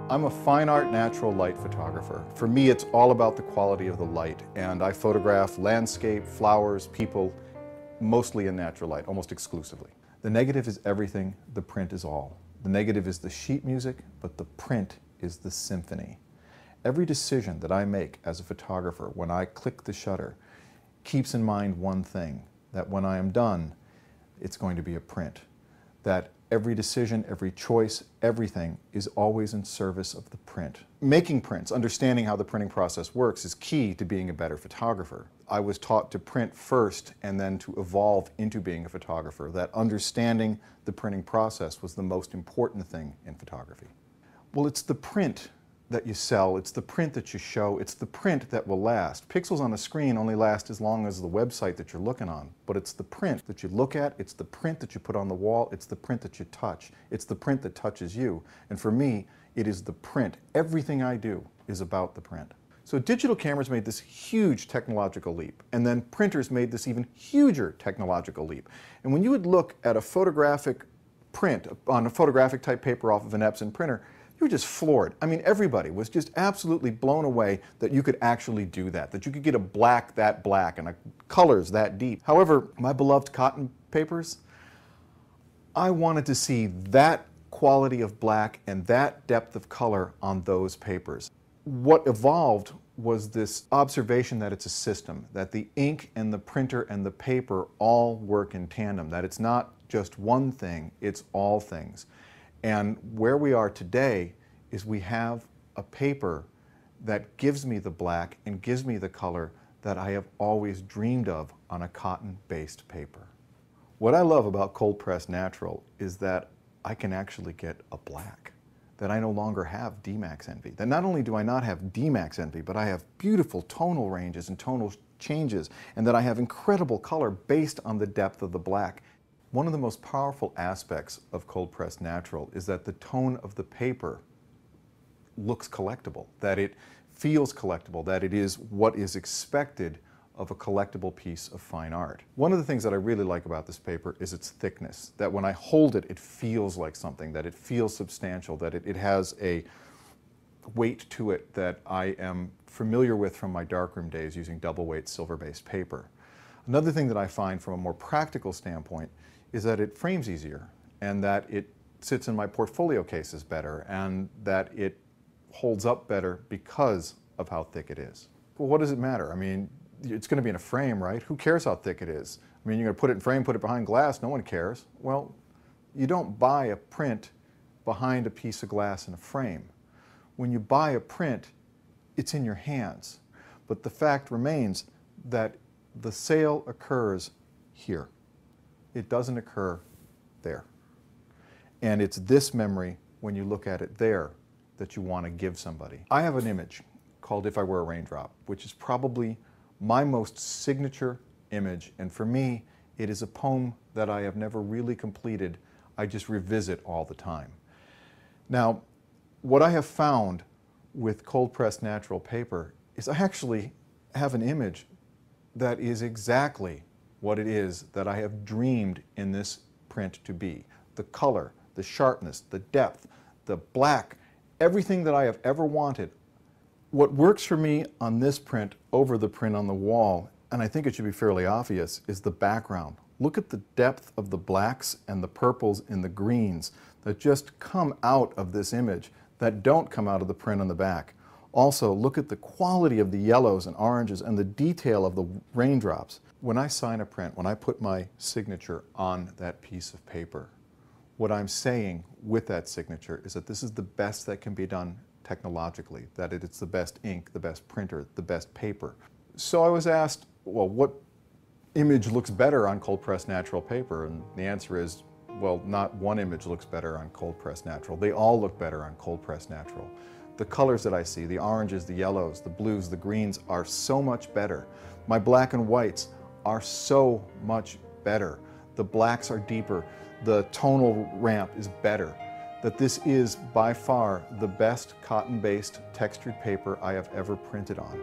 I'm a fine art natural light photographer. For me, it's all about the quality of the light, and I photograph landscape, flowers, people, mostly in natural light, almost exclusively. The negative is everything, the print is all. The negative is the sheet music, but the print is the symphony. Every decision that I make as a photographer when I click the shutter keeps in mind one thing, that when I am done, it's going to be a print. That every decision, every choice, everything is always in service of the print. Making prints, understanding how the printing process works is key to being a better photographer. I was taught to print first and then to evolve into being a photographer. That understanding the printing process was the most important thing in photography. Well, it's the print that you sell, it's the print that you show, it's the print that will last. Pixels on a screen only last as long as the website that you're looking on, but it's the print that you look at, it's the print that you put on the wall, it's the print that you touch, it's the print that touches you. And for me, it is the print. Everything I do is about the print. So digital cameras made this huge technological leap, and then printers made this even huger technological leap. And when you would look at a photographic print on a photographic type paper off of an Epson printer, you were just floored. I mean, everybody was just absolutely blown away that you could actually do that, that you could get a black that black and a colors that deep. However, my beloved cotton papers, I wanted to see that quality of black and that depth of color on those papers. What evolved was this observation that it's a system, that the ink and the printer and the paper all work in tandem, that it's not just one thing, it's all things. And where we are today is we have a paper that gives me the black and gives me the color that I have always dreamed of on a cotton-based paper. What I love about cold press natural is that I can actually get a black, that I no longer have Demax envy. That not only do I not have Demax envy, but I have beautiful tonal ranges and tonal changes, and that I have incredible color based on the depth of the black. One of the most powerful aspects of cold press natural is that the tone of the paper looks collectible, that it feels collectible, that it is what is expected of a collectible piece of fine art. One of the things that I really like about this paper is its thickness, that when I hold it, it feels like something, that it feels substantial, that it has a weight to it that I am familiar with from my darkroom days using double weight silver-based paper. Another thing that I find from a more practical standpoint is that it frames easier, and that it sits in my portfolio cases better, and that it holds up better because of how thick it is. Well, what does it matter? I mean, it's going to be in a frame, right? Who cares how thick it is? I mean, you're going to put it in frame, put it behind glass, no one cares. Well, you don't buy a print behind a piece of glass in a frame. When you buy a print, it's in your hands. But the fact remains that the sale occurs here. It doesn't occur there. And it's this memory, when you look at it there, that you want to give somebody. I have an image called If I Were a Raindrop, which is probably my most signature image. And for me, it is a poem that I have never really completed. I just revisit all the time. Now, what I have found with cold pressed natural paper is I actually have an image that is exactly what it is that I have dreamed in this print to be. The color, the sharpness, the depth, the black, everything that I have ever wanted. What works for me on this print over the print on the wall, and I think it should be fairly obvious, is the background. Look at the depth of the blacks and the purples and the greens that just come out of this image that don't come out of the print on the back. Also, look at the quality of the yellows and oranges and the detail of the raindrops. When I sign a print, when I put my signature on that piece of paper, what I'm saying with that signature is that this is the best that can be done technologically, that it's the best ink, the best printer, the best paper. So I was asked, well, what image looks better on cold pressed natural paper? And the answer is, well, not one image looks better on cold pressed natural. They all look better on cold pressed natural. The colors that I see, the oranges, the yellows, the blues, the greens are so much better. My black and whites are so much better. The blacks are deeper. The tonal ramp is better. That this is by far the best cotton-based textured paper I have ever printed on.